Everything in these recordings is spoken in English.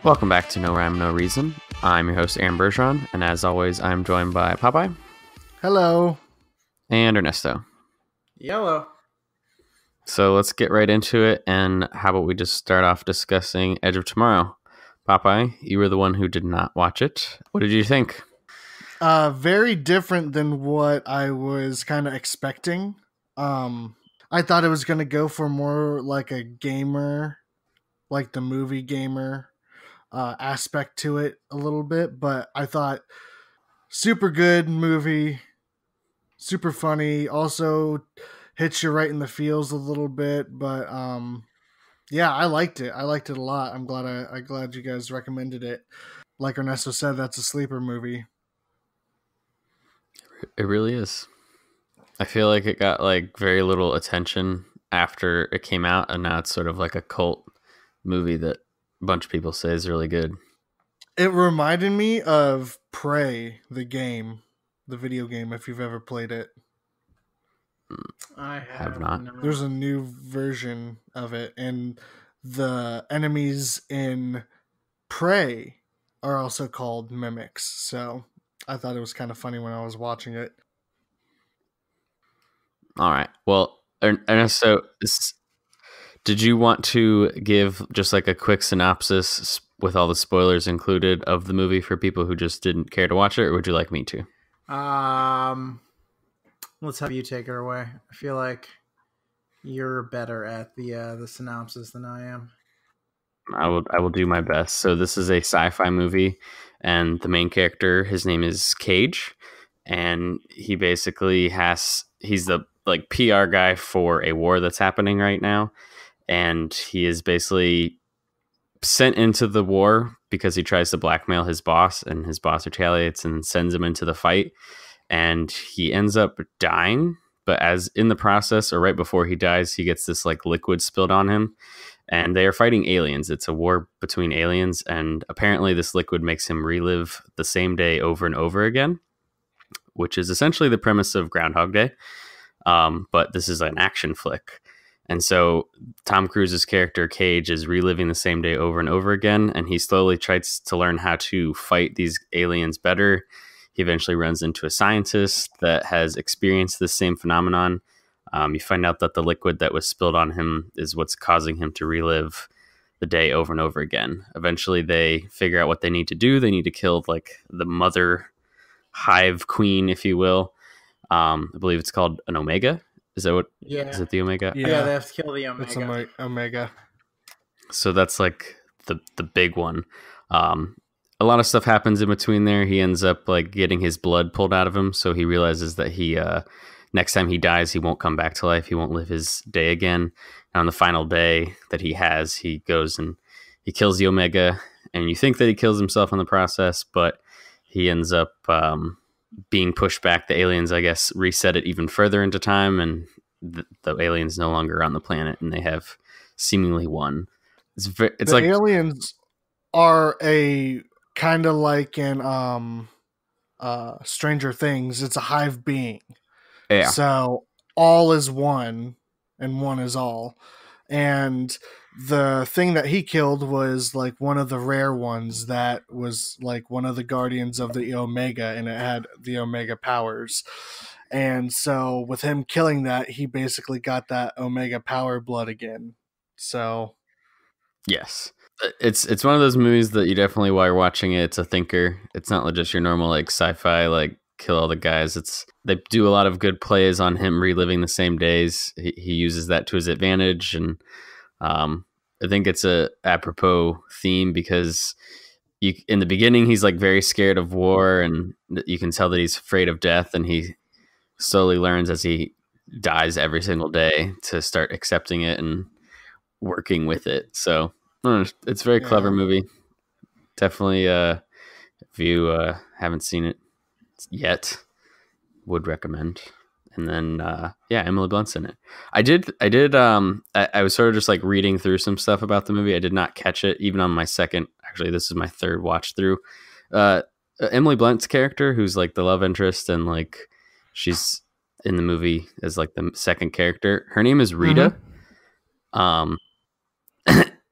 Welcome back to No Rhyme, No Reason. I'm your host, Aaron Bergeron, and as always, I'm joined by Popeye. Hello. And Ernesto. Yellow. So let's get right into it, and how about we just start off discussing Edge of Tomorrow. Popeye, you were the one who did not watch it. What did you think? Very different than what I was kind of expecting. I thought it was going to go for more like a gamer, like the movie gamer aspect to it a little bit, but I thought super good movie, super funny, also hits you right in the feels a little bit, but yeah, I liked it. I liked it a lot. I'm glad you guys recommended it. Like Ernesto said, that's a sleeper movie. It really is. I feel like it got like very little attention after it came out, and now it's sort of like a cult movie that a bunch of people say is really good. It reminded me of Prey, the game, the video game, if you've ever played it. I have not. There's a new version of it, and the enemies in Prey are also called mimics. So I thought it was kind of funny when I was watching it. All right. Well, Ernesto, did you want to give just like a quick synopsis with all the spoilers included of the movie for people who just didn't care to watch it, or would you like me to? Let's have you take her away. I feel like you're better at the synopsis than I am. I will do my best. So this is a sci-fi movie, and the main character, his name is Cage, and he basically he's the like PR guy for a war that's happening right now, and he is basically sent into the war because he tries to blackmail his boss, and his boss retaliates and sends him into the fight, and he ends up dying. But as in the process, or right before he dies, he gets this like liquid spilled on him, and they are fighting aliens. It's a war between aliens, and apparently this liquid makes him relive the same day over and over again, which is essentially the premise of Groundhog Day. But this is an action flick. And so Tom Cruise's character Cage is reliving the same day over and over again, and he slowly tries to learn how to fight these aliens better. He eventually runs into a scientist that has experienced this same phenomenon. You find out that the liquid that was spilled on him is what's causing him to relive the day over and over again. Eventually they figure out what they need to do. They need to kill like the mother hive queen, if you will. I believe it's called an Omega. Is that what? Yeah. Is it the Omega? Yeah, they have to kill the Omega. It's Omega. So that's like the big one. A lot of stuff happens in between there. He ends up like getting his blood pulled out of him. So he realizes that he, next time he dies, he won't come back to life. He won't live his day again. And on the final day that he has, he goes and he kills the Omega. And you think that he kills himself in the process, but he ends up being pushed back. The aliens, I guess, reset it even further into time, and the aliens no longer on the planet, and they have seemingly won. It's like aliens are a kind of like in Stranger Things. It's a hive being. Yeah. So all is one, and one is all. And the thing that he killed was like one of the rare ones that was like one of the guardians of the Omega, and it had the Omega powers. And so with him killing that, he basically got that Omega power blood again. So yes, it's one of those movies that you definitely, while you're watching it, it's a thinker. It's not just your normal like sci-fi like kill all the guys. They do a lot of good plays on him reliving the same days. He uses that to his advantage, and I think it's a apropos theme because in the beginning he's like very scared of war, and you can tell that he's afraid of death, and he slowly learns as he dies every single day to start accepting it and working with it. So it's a very clever movie. Definitely, if you haven't seen it yet, would recommend. And then Emily Blunt's in it. I was sort of just like reading through some stuff about the movie. I did not catch it even on my second. Actually, this is my third watch through. Emily Blunt's character, who's like the love interest, and like she's in the movie as like the second character. Her name is Rita. And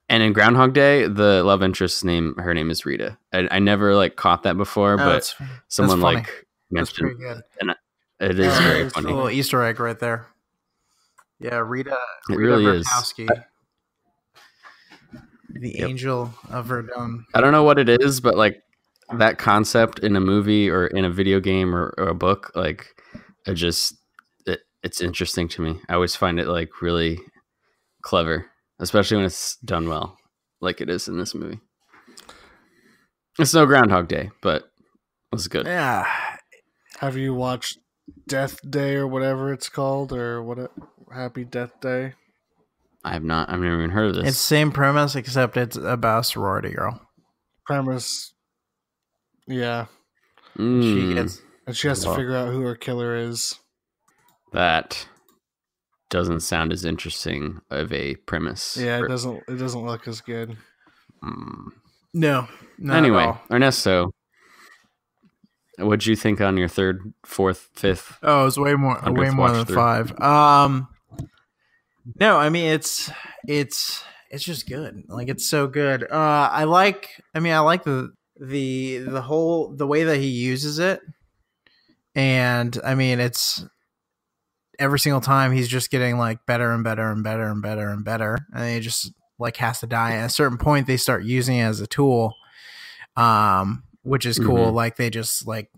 in Groundhog Day, the love interest's her name is Rita. I never like caught that before, but someone like mentioned, pretty good. and it is very funny. A little Easter egg right there. Yeah, Rita. It really Verkowski, the angel of Verdun. I don't know what it is, but like that concept in a movie or in a video game or a book, like it's interesting to me. I always find it like really clever, especially when it's done well, like it is in this movie. It's no Groundhog Day, but it was good. Yeah. Have you watched Death Day or whatever it's called, or what? Happy Death Day? I have not. I've never even heard of this. It's the same premise, except it's about a sorority girl. Premise, yeah. She gets, and she has to figure out who her killer is. That doesn't sound as interesting of a premise. Yeah, it doesn't look as good. No. Anyway, Ernesto, what'd you think on your third, fourth, fifth? Oh, it was way more than through? 5. No, I mean it's just good. Like it's so good. I like the way that he uses it. And I mean it's every single time he's just getting like better and better and better and better and better. And he just like has to die. At a certain point they start using it as a tool. Which is cool. Like they just like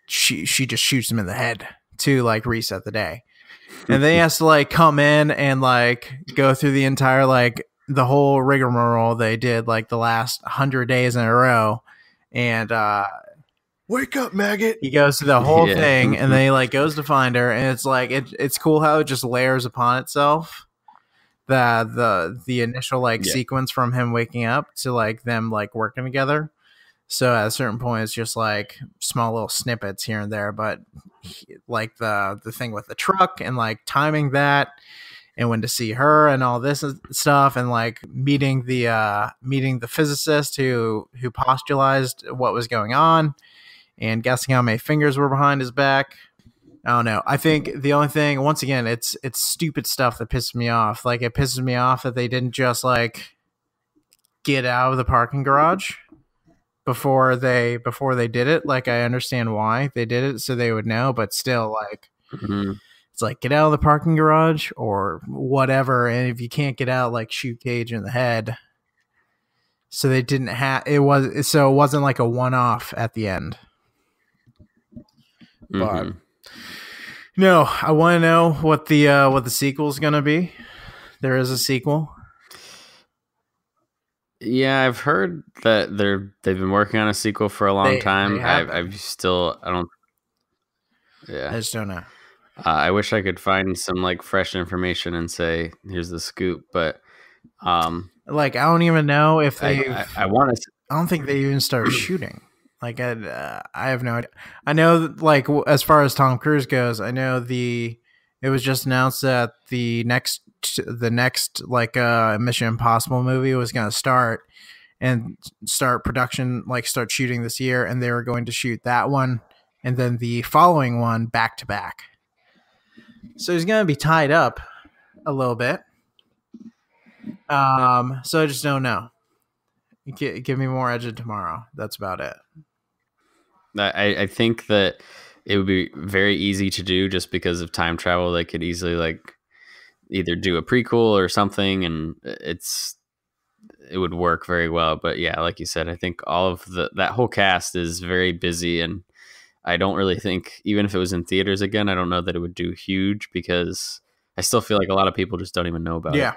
she just shoots him in the head to like reset the day. And then he has to like come in and like go through the entire like the whole rigmarole they did like the last 100 days in a row. And wake up, maggot. He goes through the whole thing and then he like goes to find her, and it's like it's cool how it just layers upon itself. The initial like sequence from him waking up to like them like working together. So at a certain point, it's just like small little snippets here and there, but like the thing with the truck and like timing that, and when to see her and all this stuff, and like meeting the physicist who postulated what was going on, and guessing how many fingers were behind his back. I don't know. I think the only thing, once again, it's stupid stuff that pisses me off. Like it pisses me off that they didn't just like get out of the parking garage before they did it. Like I understand why they did it, so they would know, but still like it's like get out of the parking garage or whatever, and if you can't get out, like shoot Cage in the head. So they didn't have it wasn't like a one-off at the end. But no, I want to know what the sequel is going to be. There is a sequel. Yeah, I've heard that they've been working on a sequel for a long time. I just don't know. I wish I could find some like fresh information and say here's the scoop, but like I don't even know if they. I want to. I don't think they even start shooting. Like I have no idea. I know like as far as Tom Cruise goes, I know it was just announced that the next like Mission Impossible movie was going to start production, like start shooting this year, and they were going to shoot that one and then the following one back to back. So he's going to be tied up a little bit. So I just don't know. Give me more Edge of Tomorrow. That's about it. I think that it would be very easy to do just because of time travel. They could easily like either do a prequel or something, and it would work very well. But yeah, like you said, I think all of that whole cast is very busy, and I don't really think, even if it was in theaters again, I don't know that it would do huge, because I still feel like a lot of people just don't even know about it. Yeah.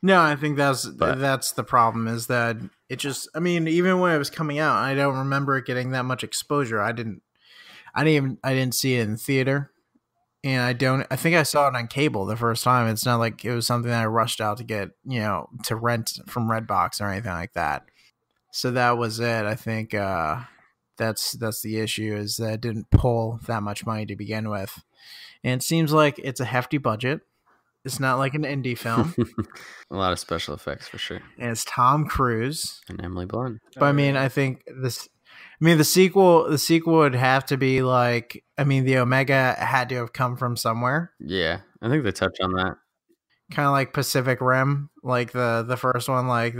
No, I think that's the problem, is that it just, I mean, even when it was coming out, I don't remember it getting that much exposure. I didn't see it in theater, and I think I saw it on cable the first time. It's not like it was something that I rushed out to get, to rent from Redbox or anything like that. So that was it. I think that's the issue, is that it didn't pull that much money to begin with. And it seems like it's a hefty budget. It's not like an indie film. A lot of special effects for sure. And it's Tom Cruise and Emily Blunt. But I mean, I think I mean, the sequel would have to be like, I mean, the Omega had to have come from somewhere. Yeah, I think they touch on that. Kind of like Pacific Rim, like the first one, like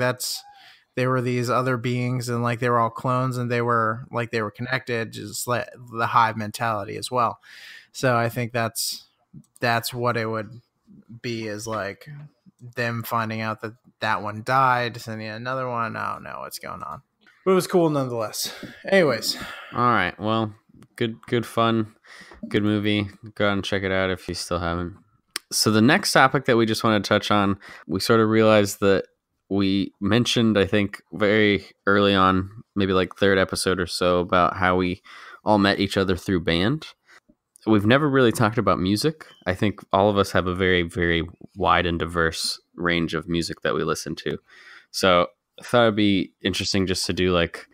they were these other beings and like they were all clones and they were connected, just like the hive mentality as well. So I think that's what it would be, is like them finding out that one died, sending another one. I don't know what's going on. But it was cool nonetheless. Anyways. All right. Well, good fun. Good movie. Go out and check it out if you still haven't. So the next topic that we just want to touch on, we sort of realized that we mentioned, I think, very early on, maybe like third episode or so, about how we all met each other through band. We've never really talked about music. I think all of us have a very, very wide and diverse range of music that we listen to. So I thought it'd be interesting just to do like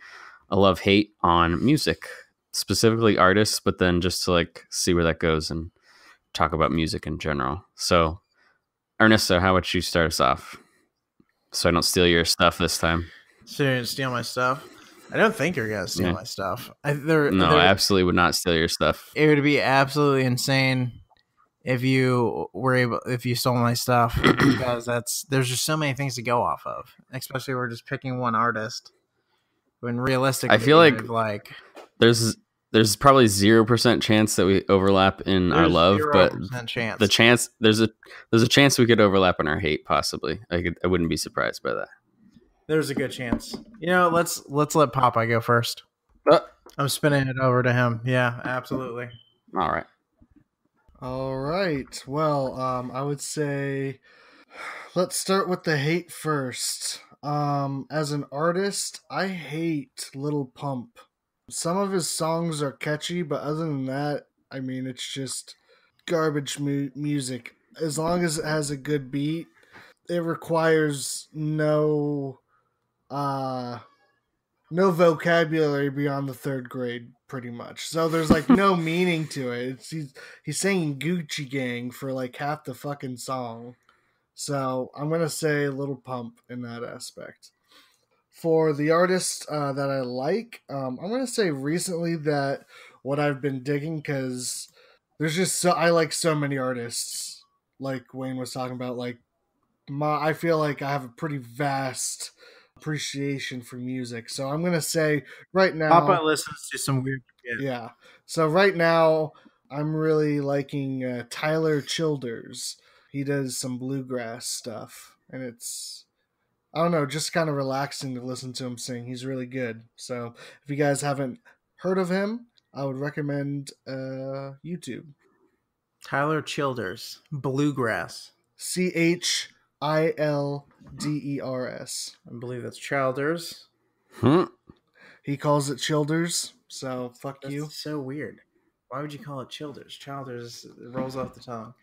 a love-hate on music, specifically artists, but then just to like see where that goes and talk about music in general. So Ernesto, how about you start us off so I don't steal your stuff this time? So you're gonna steal my stuff? I don't think you're gonna steal my stuff. I absolutely would not steal your stuff. It would be absolutely insane if you stole my stuff, because there's just so many things to go off of, especially if we're just picking one artist. When realistically, I feel like there's probably 0% chance that we overlap in our love, but there's a chance we could overlap in our hate. Possibly, I wouldn't be surprised by that. There's a good chance. Let's let Popeye go first. I'm spinning it over to him. Yeah, absolutely. All right. Well, I would say let's start with the hate first. As an artist, I hate Lil Pump. Some of his songs are catchy, but other than that, I mean, it's just garbage music. As long as it has a good beat, it requires no vocabulary beyond the third grade, pretty much. So there's like no meaning to it. He's saying Gucci Gang for like half the fucking song. So I'm gonna say Lil Pump in that aspect. For the artist that I like, I'm gonna say recently that what I've been digging, because there's just I like so many artists. Like Wayne was talking about, like I feel like I have a pretty vast appreciation for music. So I'm gonna say right now, Papa listens to some weird shit. Yeah. So right now, I'm really liking Tyler Childers. He does some bluegrass stuff, and it's, I don't know, just kind of relaxing to listen to him sing. He's really good. So if you guys haven't heard of him, I would recommend YouTube. Tyler Childers, bluegrass. Childers. I believe that's Childers. He calls it Childers, so fuck you. So weird. Why would you call it Childers? Childers rolls off the tongue.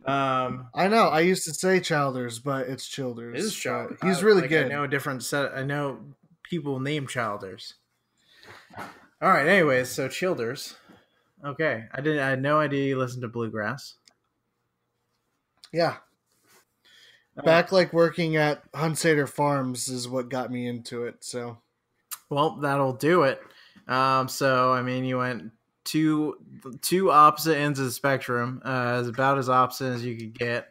I know. I used to say Childers, but it's Childers. It is Childers. He's really good. I know a different set. I know people named Childers. All right. Anyways, so Childers. Okay, I had no idea you listened to bluegrass. Yeah. Back like working at Hunsader Farms is what got me into it. So, well, that'll do it. So I mean, you went two opposite ends of the spectrum. Is about as opposite as you could get.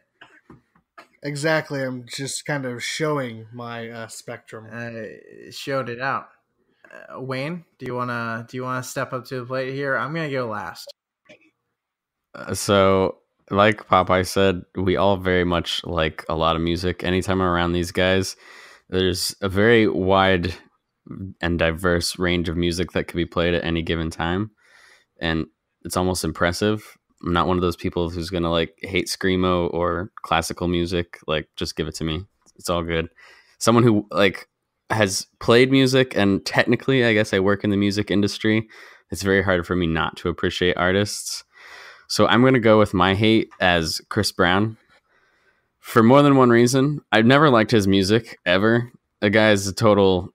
Exactly. I'm just kind of showing my spectrum. Showed it out. Wayne, do you wanna step up to the plate here? I'm gonna go last. So, like Popeye said, we all very much like a lot of music. Anytime I'm around these guys, there's a very wide and diverse range of music that could be played at any given time, and it's almost impressive. I'm not one of those people who's gonna like hate screamo or classical music. Like, just give it to me. It's all good. Someone who like has played music, and technically, I guess I work in the music industry. It's very hard for me not to appreciate artists. So I'm going to go with my hate as Chris Brown for more than one reason. I've never liked his music ever. The guy is a total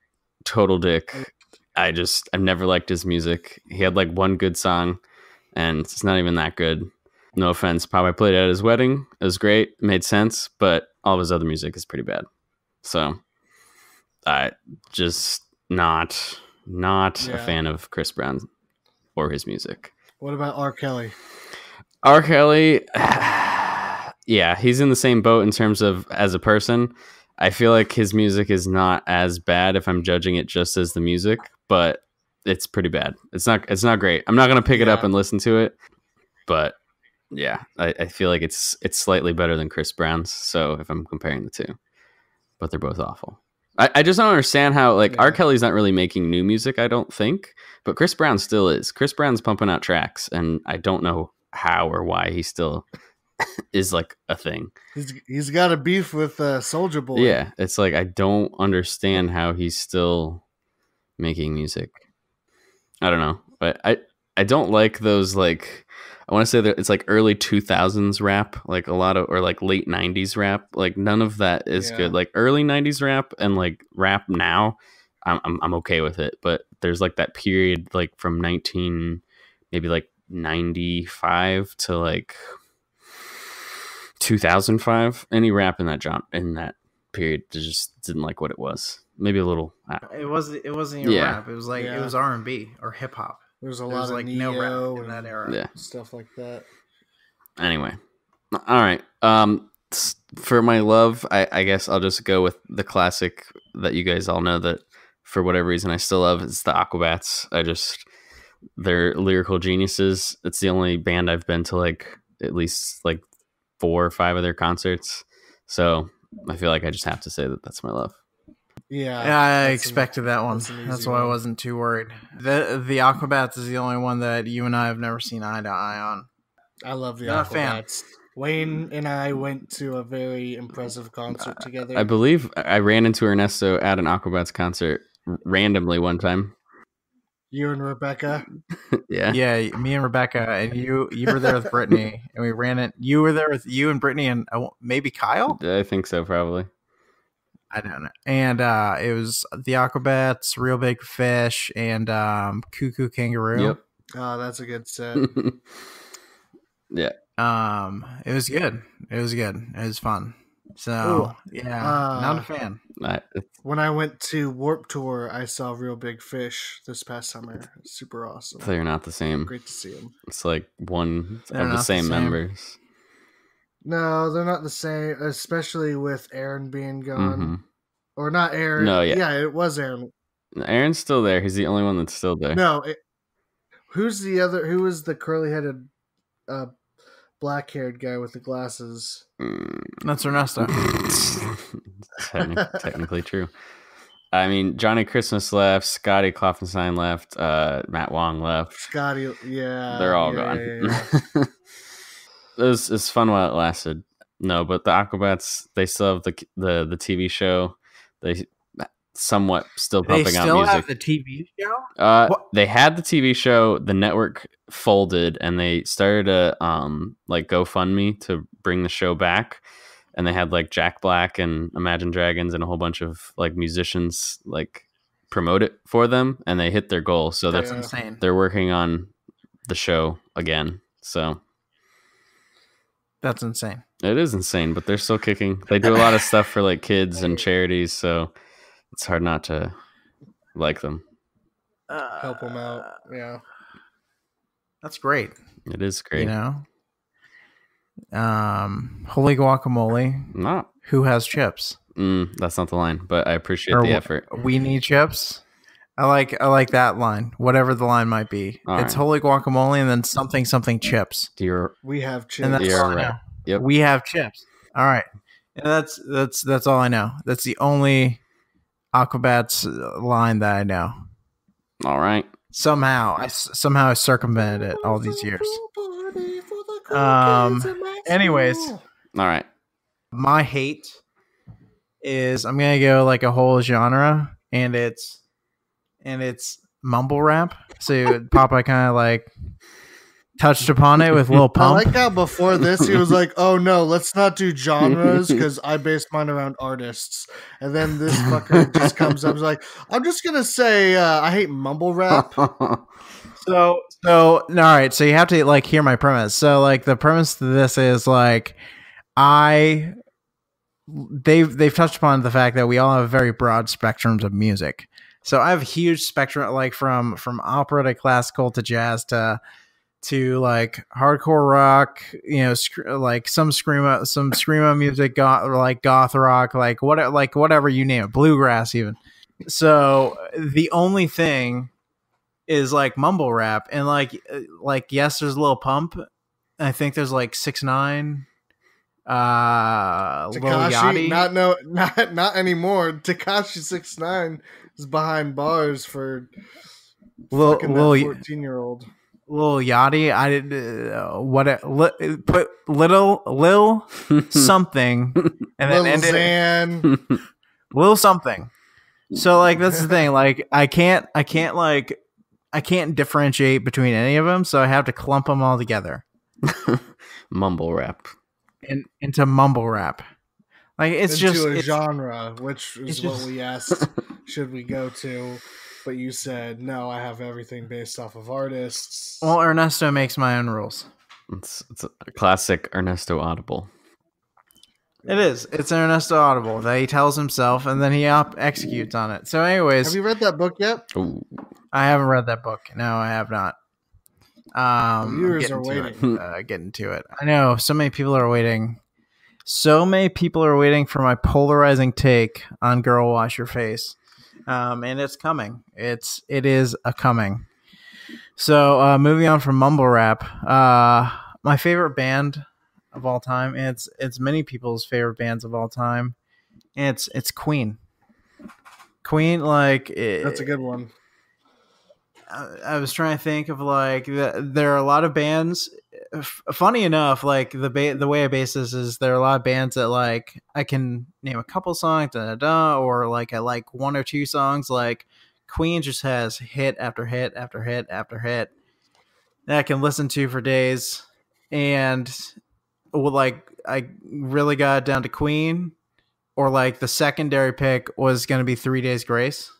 dick. I've never liked his music. He had like one good song and it's not even that good. No offense. Probably played it at his wedding. It was great. It made sense, but all of his other music is pretty bad. So I just not not a Yeah. fan of Chris Brown or his music. What about R. Kelly? R. Kelly, yeah, he's in the same boat in terms of as a person. I feel like his music is not as bad if I'm judging it just as the music, but it's pretty bad. It's not great. I'm not gonna pick it up Yeah. and listen to it, but yeah, I feel like it's slightly better than Chris Brown's. So if I'm comparing the two, but they're both awful. I just don't understand how like Yeah. R. Kelly's not really making new music, I don't think, but Chris Brown still is. Chris Brown's pumping out tracks, and I don't know how or why he still is like a thing. He's got a beef with Soulja Boy. Yeah, it's like I don't understand how he's still making music. I don't know, but I don't like those like I want to say that it's like early 2000s rap, like a lot of or like late 90s rap. Like none of that is Yeah. good. Like early 90s rap and like rap now, I'm okay with it. But there's like that period like from 95 to like 2005. Any rap in that period just didn't like what it was. Maybe a little. It wasn't even Yeah. rap. It was like Yeah. it was R&B or hip hop. There's a There lot was of like Neo no rap in and that era. Yeah. stuff like that. Anyway, all right. For my love, I guess I'll just go with the classic that you guys all know that for whatever reason I still love. It's the Aquabats. They're lyrical geniuses. It's the only band I've been to like at least like 4 or 5 of their concerts. So I feel like I just have to say that that's my love. Yeah, Yeah, I that's expected that one. that's an That's easy why I one. wasn't too worried. The Aquabats is the only one that you and I have never seen eye to eye on. I love the Not a fan. Aquabats. Wayne and I went to a very impressive concert together. I believe I ran into Ernesto at an Aquabats concert randomly one time. You and Rebecca. Yeah. Yeah, me and Rebecca, and you were there with Brittany, and we ran it. You were there with you and Brittany, and maybe Kyle. I think so, probably. I don't know. And it was the Aquabats, Real Big Fish, and Cuckoo Kangaroo. Yep. Oh, that's a good set. Yeah. It was good. It was fun. So Ooh, yeah, uh, not a fan. When I went to Warp Tour, I saw Real Big Fish this past summer. Super awesome. They're not the same. Great to see them. It's like one They're of not the the same same. members. No, they're not the same, especially with Aaron being gone. hmm Or not Aaron. No, yeah. Yeah, it was Aaron. Aaron's still there. He's the only one that's still there. No, who's the other? Who was the curly-headed, black-haired guy with the glasses? That's Ernesto. Technically true. I mean, Johnny Christmas left, Scotty Kloffenstein left, Matt Wong left. Scotty. Yeah, They're all yeah, gone. yeah, yeah. It was fun while it lasted. No, but the Aquabats, they still have the TV show. They somewhat still They pumping out still music. have the TV show. What? They had the TV show. The network folded, and they started a like GoFundMe to bring the show back. And they had like Jack Black and Imagine Dragons and a whole bunch of like musicians like promote it for them, and they hit their goal. So That's Yeah. insane. they're working on the show again. So That's insane. it is insane, but they're still kicking. They do a lot of stuff for like kids and charities, so it's hard not to like them. Help them out. Yeah. That's great. It is great. You know. Holy guacamole. Not Who has chips? that's not the line, but I appreciate Or the wh- effort. We need chips. I like that line. Whatever the line might be. All It's right. holy guacamole and then something chips. You're We have chips. And that's You're all I right. know. Yep. We have chips. All right. And that's all I know. That's the only Aquabats line that I know. all right. Somehow I circumvented it all these years. Anyways. All right. My hate is I'm gonna go like a whole genre, and it's mumble rap. So Popeye kind of like touched upon it with Lil I Pump. like how before this he was like, "Oh no, let's not do genres because I based mine around artists." And then this fucker just comes up, and is like, "I'm just gonna say I hate mumble rap." So all right. So you have to like hear my premise. So like the premise to this is like they've touched upon the fact that we all have very broad spectrums of music. So I have a huge spectrum, like from opera to classical to jazz to like hardcore rock, you know, like some screamo music, like goth rock, like whatever you name it, bluegrass even. So the only thing is like mumble rap, and like yes, there's a Lil Pump. I think there's like 6ix9ine, Lil Tekashi, Yachty. not anymore. Tekashi 6ix9ine is behind bars for fucking that 14-year-old. Lil Yachty, I did put Lil something and then Lil Xan. Lil something. So like that's the thing. Like I can't differentiate between any of them, so I have to clump them all together. Mumble rap. Into mumble rap. Like it's into just a genre, which is what we asked should we go to. But you said, no, I have everything based off of artists. Well, Ernesto makes my own rules. It's a classic Ernesto Audible. It is. It's an Ernesto Audible that he tells himself and then he executes on it. So anyways. Have you read that book yet? Ooh. I haven't read that book. No, I have not. Viewers are waiting. Getting to it. I know. So many people are waiting. So many people are waiting for my polarizing take on Girl Wash Your Face. And it's coming. It is a coming. So moving on from mumble rap, my favorite band of all time. And it's many people's favorite bands of all time. And it's Queen. Queen, like that's a good one. I was trying to think of like there are a lot of bands. Funny enough, like the way I base this is there are a lot of bands that like I can name a couple songs, or like I like one or two songs. Like Queen just has hit after hit after hit after hit that I can listen to for days. And like I really got down to Queen, or like the secondary pick was going to be 3 Days Grace.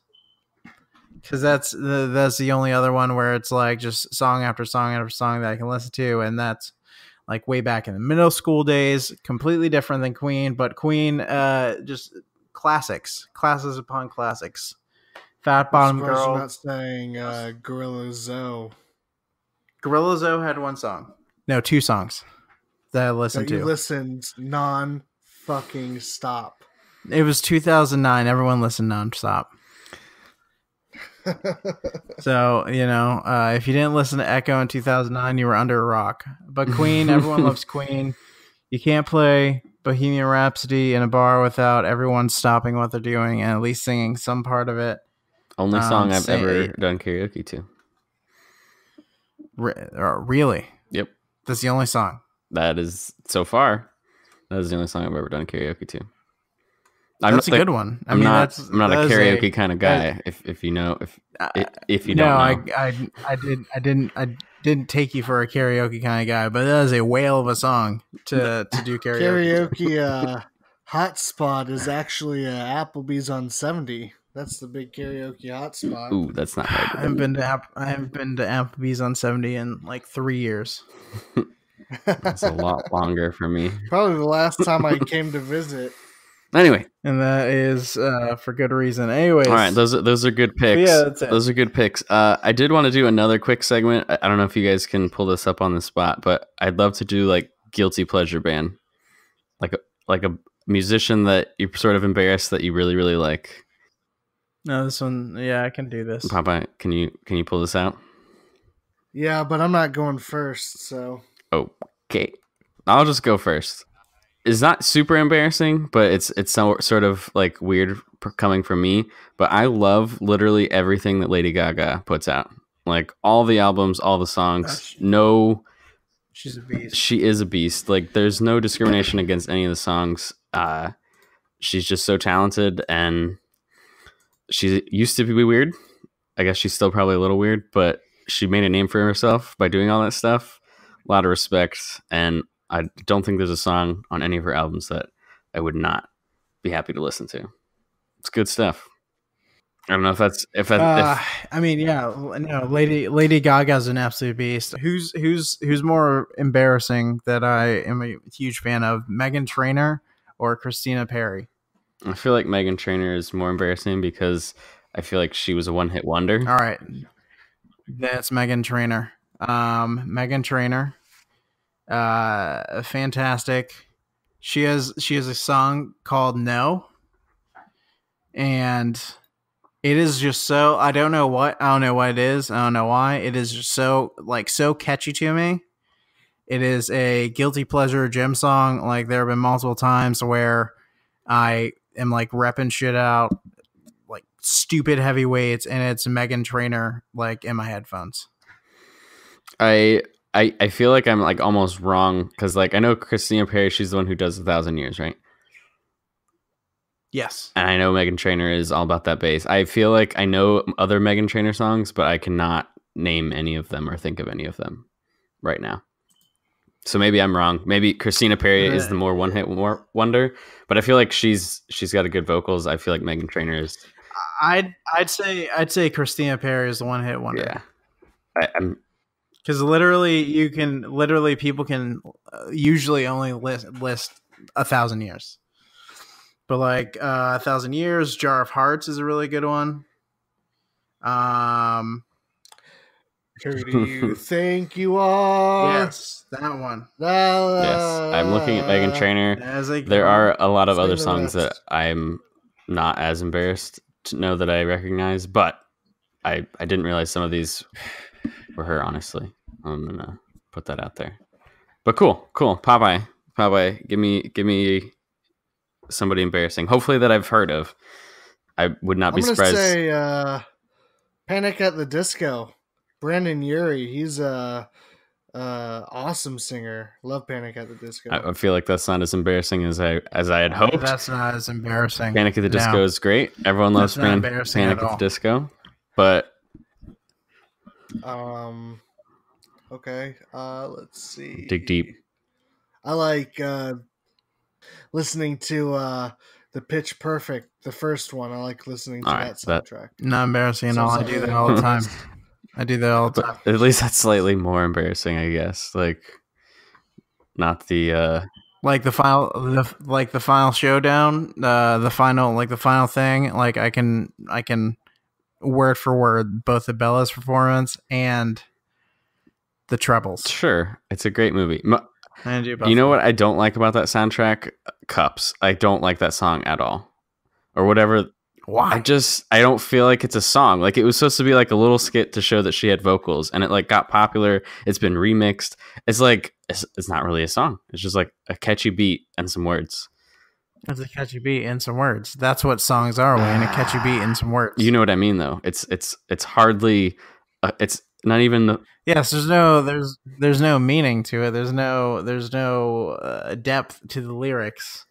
Because that's the only other one where it's like just song after song after song that I can listen to, and that's like way back in the middle school days. Completely different than Queen, but Queen just classes upon classics. Fat Bottom Girl. I'm not saying Gorilla Zoe. Gorilla Zoe had one song, no, 2 songs that I listened to. You listened non-fucking stop. It was 2009. Everyone listened non-stop. So, you know, if you didn't listen to Echo in 2009, you were under a rock. But Queen, everyone loves Queen. You can't play Bohemian Rhapsody in a bar without everyone stopping what they're doing and at least singing some part of it. Only song I've ever done karaoke to. Really? Yep. That's the only song? That is, so far, that is the only song I've ever done karaoke to. That's a good one. I'm not a karaoke kind of guy. If you know, if you don't know. I didn't take you for a karaoke kind of guy, but that is a whale of a song to do karaoke. Karaoke hotspot is actually Applebee's on 70. That's the big karaoke hotspot. Ooh, that's not right. I haven't been to Applebee's on 70 in like 3 years. That's a lot longer for me. Probably the last time I came to visit. Anyway, and that is for good reason. Anyways, all right, those are good picks. Yeah, that's it. Those are good picks. I did want to do another quick segment. I don't know if you guys can pull this up on the spot, but I'd love to do like guilty pleasure band, like a musician that you're sort of embarrassed that you really really like. No, this one, yeah, I can do this. Papa, can you pull this out? Yeah, but I'm not going first, so okay, I'll just go first. It's not super embarrassing, but it's sort of like weird coming from me. But I love literally everything that Lady Gaga puts out, like all the albums, all the songs. No, she's a beast. She is a beast. Like there's no discrimination against any of the songs. She's just so talented, and she used to be weird. I guess she's still probably a little weird, but she made a name for herself by doing all that stuff. A lot of respect, and I don't think there's a song on any of her albums that I would not be happy to listen to. It's good stuff. I don't know if I mean, yeah, no, Lady Gaga's an absolute beast. Who's more embarrassing that I am a huge fan of, Meghan Trainor or Christina Perri? I feel like Meghan Trainor is more embarrassing because I feel like she was a one-hit wonder. All right, that's Meghan Trainor. Meghan Trainor, fantastic. She has a song called "No," and it is just so I don't know what it is. I don't know why. It is just so catchy to me. It is a guilty pleasure gym song. Like there have been multiple times where I am like repping shit out, like stupid heavy weights, and it's Meghan Trainor like in my headphones. I feel like I'm like almost wrong because like I know Christina Perri, she's the one who does 1,000 Years, right? Yes. And I know Meghan Trainor is all about that bass. I feel like I know other Meghan Trainor songs, but I cannot name any of them or think of any of them right now. So maybe I'm wrong. Maybe Christina Perri is the more one-hit wonder, but I feel like she's got a good vocals. I feel like Meghan Trainor is. I'd say Christina Perri is the one-hit wonder. Yeah, I'm because people can usually only list 1,000 Years, but like 1,000 Years, Jar of Hearts is a really good one. Who do you think you are? Yes, that one. Yes, I'm looking at Meghan Trainor. There are a lot of other songs that I'm not as embarrassed to know that I recognize, but I didn't realize some of these were her, honestly. I'm gonna put that out there. But cool. Popeye, give me somebody embarrassing. Hopefully that I've heard of. I would not be surprised. I'm gonna say Panic at the Disco. Brandon Urie, he's a awesome singer. Love Panic at the Disco. I feel like that's not as embarrassing as I had hoped. That's not as embarrassing. Panic at the Disco is great. Everyone loves Panic at the Disco. But okay, let's see. Dig deep. I like listening to the Pitch Perfect, the first one. I like listening to that soundtrack. Not embarrassing at all. I do that all the time. I do that all the time. At least that's slightly more embarrassing, I guess. Like, not the like the final showdown, the final thing. Like I can word for word both the Bella's performance and the trebles. Sure, it's a great movie. You know what I don't like about that soundtrack? Cups. I don't like that song at all, or whatever. Why? I don't feel like it's a song. Like it was supposed to be like a little skit to show that she had vocals, and it like got popular. It's been remixed. It's like it's not really a song. It's just like a catchy beat and some words. It's a catchy beat and some words. That's what songs are, Wayne. A catchy beat and some words. You know what I mean, though. It's hardly. It's not even the. Yes, there's no meaning to it. There's no depth to the lyrics.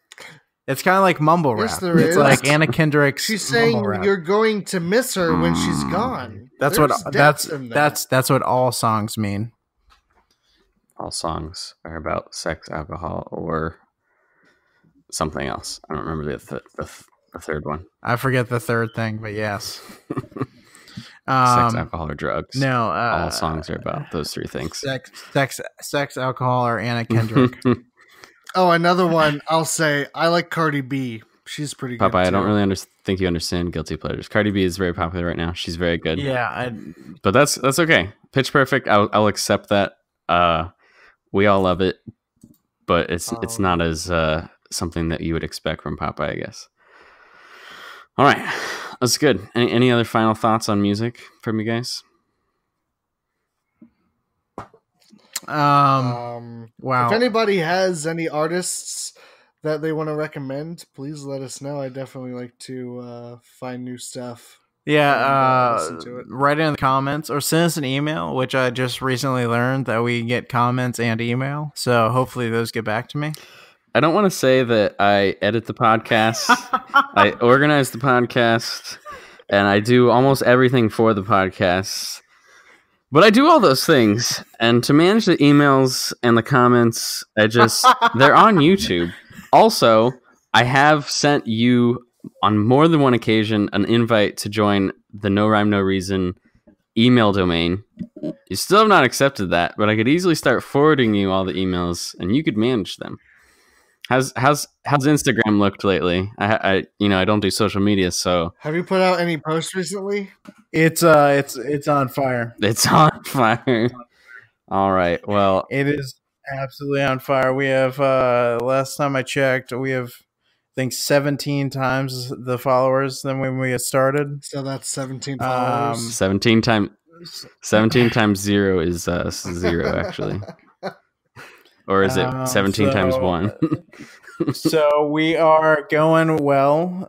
It's kind of like mumble rap. Yes, there it's is. Like Anna Kendrick's. She's saying you're going to miss her when she's gone. That's what all songs mean. All songs are about sex, alcohol, or something else. I don't remember the third one. I forget the third thing, but yes. Sex, alcohol, or drugs. No, all songs are about those three things. Sex, alcohol, or Anna Kendrick. Oh, another one. I'll say I like Cardi B. She's pretty good. Popeye, I don't really think you understand guilty pleasures. Cardi B is very popular right now. She's very good. Yeah, but that's okay. Pitch Perfect. I'll accept that. We all love it, but it's not as something that you would expect from Popeye, I guess. All right, that's good. Any other final thoughts on music from you guys? Wow. If anybody has any artists that they want to recommend, please let us know. I definitely like to find new stuff. Yeah, write it in the comments or send us an email, which I just recently learned that we get comments and email. So hopefully those get back to me. I don't want to say that I edit the podcast. I organize the podcast, and I do almost everything for the podcast. But I do all those things, and to manage the emails and the comments, they're on YouTube. Also, I have sent you on more than one occasion an invite to join the No Rhyme No Reason email domain. You still have not accepted that, but I could easily start forwarding you all the emails, and you could manage them. How's Instagram looked lately? I don't do social media, so Have you put out any posts recently? It's on fire. it's on fire. All right. Well, It is absolutely on fire. We have last time I checked, we have I think 17 times the followers than when we had started. So that's 17 followers. 17 times 0 is 0 actually. Or is it 17 times 1? So we are going well,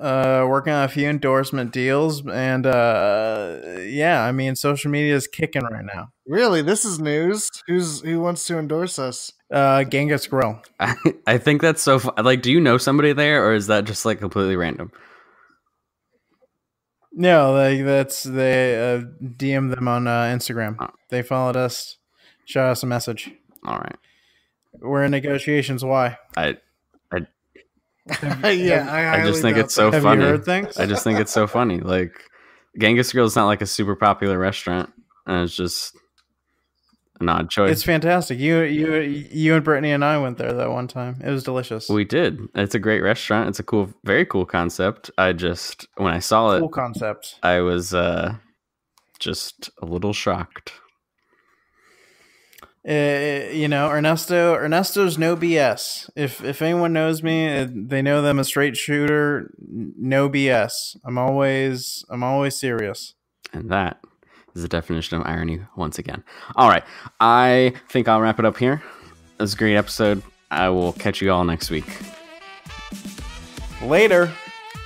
working on a few endorsement deals, and yeah, I mean, social media is kicking right now. Really? This is news. Who wants to endorse us? Genghis Grill. I think that's so like, do you know somebody there, or is that just like completely random? No, they DM them on Instagram. Oh. They followed us, shot us a message. All right. We're in negotiations. Why? Yeah, I just think it's so Have funny. you heard things? I just think it's so funny. Like, Genghis Grill is not like a super popular restaurant, and it's just an odd choice. It's fantastic. You and Brittany and I went there that one time. It was delicious. We did. It's a great restaurant. It's a cool, very cool concept. I just, when I saw it, Cool concept. I was just a little shocked. Ernesto's no BS. If anyone knows me, they know that I'm a straight shooter. No BS. I'm always serious. And that is the definition of irony once again. All right. I think I'll wrap it up here. It was a great episode. I will catch you all next week. Later.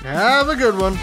Have a good one.